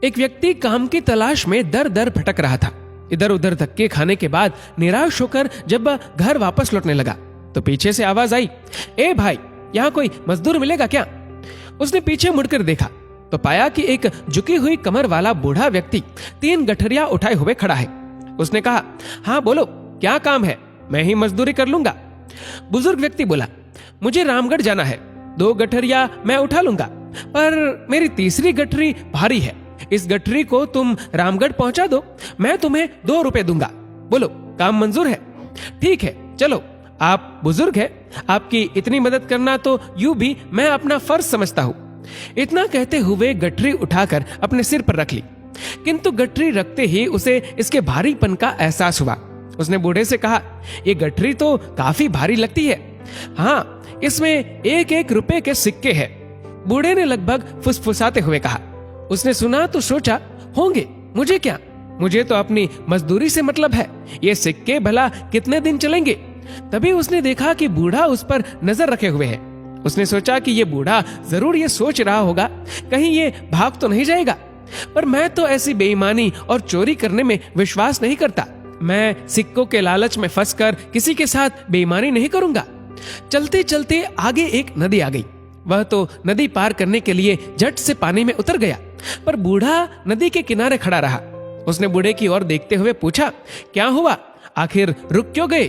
एक व्यक्ति काम की तलाश में दर दर भटक रहा था। इधर उधर धक्के खाने के बाद निराश होकर जब वह घर वापस लौटने लगा तो पीछे से आवाज आई, ए भाई, यहाँ कोई मजदूर मिलेगा क्या? उसने पीछे मुड़कर देखा तो पाया कि एक झुकी हुई कमर वाला बूढ़ा व्यक्ति 3 गठरिया उठाए हुए खड़ा है। उसने कहा, हाँ बोलो, क्या काम है? मैं ही मजदूरी कर लूंगा। बुजुर्ग व्यक्ति बोला, मुझे रामगढ़ जाना है, 2 गठरिया मैं उठा लूंगा, पर मेरी तीसरी गठरी भारी है। इस गठरी को तुम रामगढ़ पहुंचा दो, मैं तुम्हें 2 रुपए दूंगा। बोलो, काम मंजूर है? ठीक है, चलो। आप बुजुर्ग हैं, आपकी इतनी मदद करना तो यूं भी मैं अपना फर्ज समझता हूं। इतना कहते हुए गठरी उठाकर अपने सिर पर रख ली, किंतु गठरी रखते ही उसे इसके भारीपन का एहसास हुआ। उसने बूढ़े से कहा, ये गठरी तो काफी भारी लगती है। हाँ, इसमें 1-1 रुपए के सिक्के हैं। बूढ़े ने लगभग फुसफुसाते हुए कहा। उसने सुना तो सोचा, होंगे, मुझे क्या, मुझे तो अपनी मजदूरी से मतलब है। ये सिक्के भला कितने दिन चलेंगे? तभी उसने देखा कि बूढ़ा उस पर नजर रखे हुए है। उसने सोचा कि ये बूढ़ा जरूर ये सोच रहा होगा, कहीं ये भाग तो नहीं जाएगा। पर मैं तो ऐसी बेईमानी और चोरी करने में विश्वास नहीं करता। मैं सिक्कों के लालच में फंसकर किसी के साथ बेईमानी नहीं करूंगा। चलते चलते आगे एक नदी आ गई। वह तो नदी पार करने के लिए झट से पानी में उतर गया, पर बूढ़ा नदी के किनारे खड़ा रहा। उसने बूढ़े की ओर देखते हुए पूछा, क्या हुआ? आखिर रुक क्यों गए?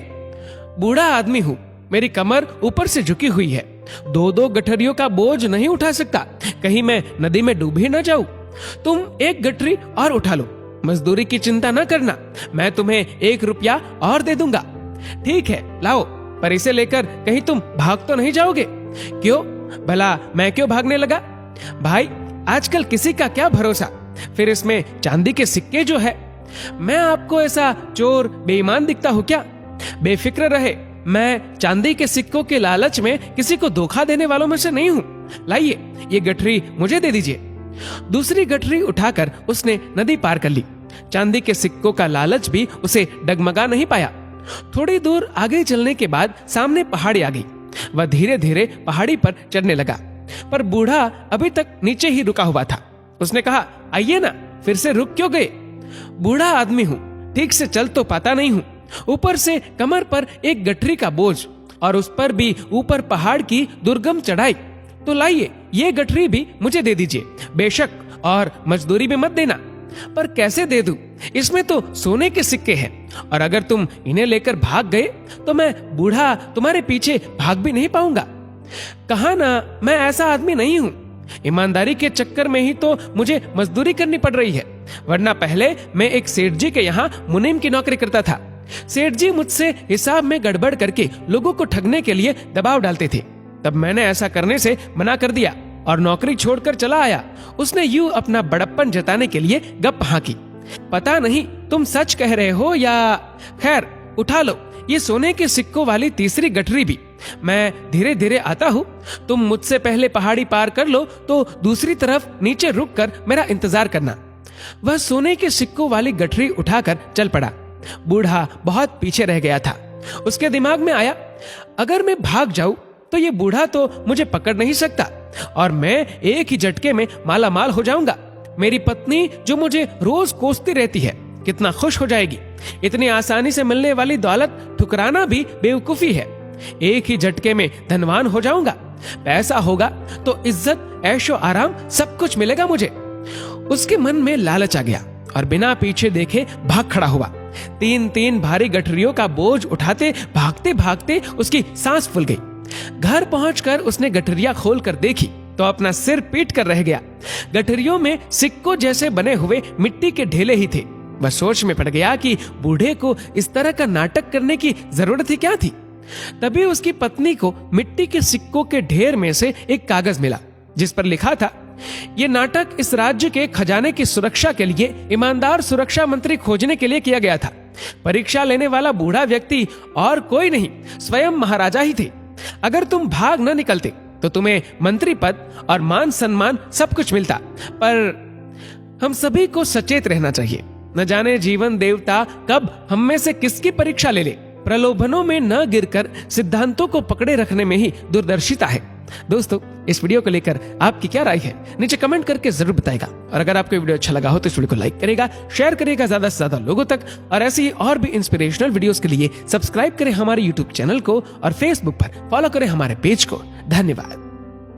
बूढ़ा आदमी हूँ, मेरी कमर ऊपर से झुकी हुई है, 2-2 गठरियों का बोझ नहीं उठा सकता, कहीं मैं नदी में डूब ही न जाऊं। तुम 1 गठरी और उठा लो, मजदूरी की चिंता न करना, मैं तुम्हें 1 रुपया और दे दूंगा। ठीक है, लाओ, पर इसे लेकर कहीं तुम भाग तो नहीं जाओगे? क्यों भला, मैं क्यों भागने लगा? भाई, आजकल किसी का क्या भरोसा, फिर इसमें चांदी के सिक्के जो है। मैं आपको ऐसा चोर बेईमान दिखता हूँ क्या? बेफिक्र रहे, मैं चांदी के सिक्कों के लालच में किसी को धोखा देने वालों में से नहीं हूँ। लाइए, ये गठरी मुझे दे दीजिए। दूसरी गठरी उठाकर उसने नदी पार कर ली। चांदी के सिक्कों का लालच भी उसे डगमगा नहीं पाया। थोड़ी दूर आगे चलने के बाद सामने पहाड़ी आ गई। वह धीरे धीरे पहाड़ी पर चढ़ने लगा, पर बूढ़ा अभी तक नीचे ही रुका हुआ था। उसने कहा, आइए ना, फिर से रुक क्यों गए? बूढ़ा आदमी हूँ, ठीक से चल तो पाता नहीं हूँ, ऊपर से कमर पर 1 गठरी का बोझ और उस पर भी ऊपर पहाड़ की दुर्गम चढ़ाई। तो लाइए, ये गठरी भी मुझे दे दीजिए, बेशक, और मजदूरी में मत देना। पर कैसे दे दूं? इसमें तो सोने के सिक्के हैं, और अगर तुम इन्हें लेकर भाग गए तो मैं बूढ़ा तुम्हारे पीछे भाग भी नहीं पाऊंगा। कहा ना, मैं ऐसा आदमी नहीं हूँ। ईमानदारी के चक्कर में ही तो मुझे मजदूरी करनी पड़ रही है, वरना पहले मैं एक सेठ जी के यहाँ मुनीम की नौकरी करता था। सेठ जी मुझसे हिसाब में गड़बड़ करके लोगों को ठगने के लिए दबाव डालते थे। तब मैंने ऐसा करने से मना कर दिया और नौकरी छोड़कर चला आया। उसने यूं अपना बड़प्पन जताने के लिए गप हाँकी। पता नहीं तुम सच कह रहे हो या, खैर, उठा लो ये सोने के सिक्कों वाली तीसरी गठरी भी। मैं धीरे धीरे आता हूँ, तुम मुझसे पहले पहाड़ी पार कर लो तो दूसरी तरफ नीचे रुककर मेरा इंतजार करना। वह सोने के सिक्कों वाली गठरी उठाकर चल पड़ा। बूढ़ा बहुत पीछे रह गया था। उसके दिमाग में आया, अगर मैं भाग जाऊं तो ये बूढ़ा तो मुझे पकड़ नहीं सकता और मैं एक ही झटके में माला माल हो जाऊंगा। मेरी पत्नी जो मुझे रोज कोसती रहती है, कितना खुश हो जाएगी। इतनी आसानी से मिलने वाली दौलत ठुकराना भी बेवकूफी है। एक ही झटके में धनवान हो जाऊंगा। पैसा होगा तो इज्जत, ऐशो आराम सब कुछ मिलेगा मुझे। उसके मन में लालच आ गया और बिना पीछे देखे भाग खड़ा हुआ। 3-3 भारी गठरियों का बोझ उठाते भागते भागते उसकी सांस फूल गई। घर पहुंचकर उसने गठरिया खोल कर देखी तो अपना सिर पीट कर रह गया। गठरियों में सिक्कों जैसे बने हुए मिट्टी के ढेले ही थे। वह सोच में पड़ गया कि बूढ़े को इस तरह का नाटक करने की जरूरत ही क्या थी। तभी उसकी पत्नी को मिट्टी के सिक्कों के ढेर में से एक कागज मिला जिस पर लिखा था, ये नाटक इस राज्य के खजाने की सुरक्षा के लिए ईमानदार सुरक्षा मंत्री खोजने के लिए किया गया था। परीक्षा लेने वाला बूढ़ा व्यक्ति और कोई नहीं, स्वयं महाराजा ही थे। अगर तुम भाग न निकलते तो तुम्हें मंत्री पद और मान सम्मान सब कुछ मिलता। पर हम सभी को सचेत रहना चाहिए। न जाने जीवन देवता कब हम में से किसकी परीक्षा ले ले। प्रलोभनों में न गिरकर सिद्धांतों को पकड़े रखने में ही दूरदर्शिता है। दोस्तों, इस वीडियो को लेकर आपकी क्या राय है नीचे कमेंट करके जरूर बताएगा। और अगर आपको वीडियो अच्छा लगा हो तो इस वीडियो को लाइक करेगा, शेयर करेगा ज्यादा से ज्यादा लोगों तक। और ऐसे ही और भी इंस्पिरेशनल वीडियोस के लिए सब्सक्राइब करें हमारे यूट्यूब चैनल को और फेसबुक पर फॉलो करें हमारे पेज को। धन्यवाद।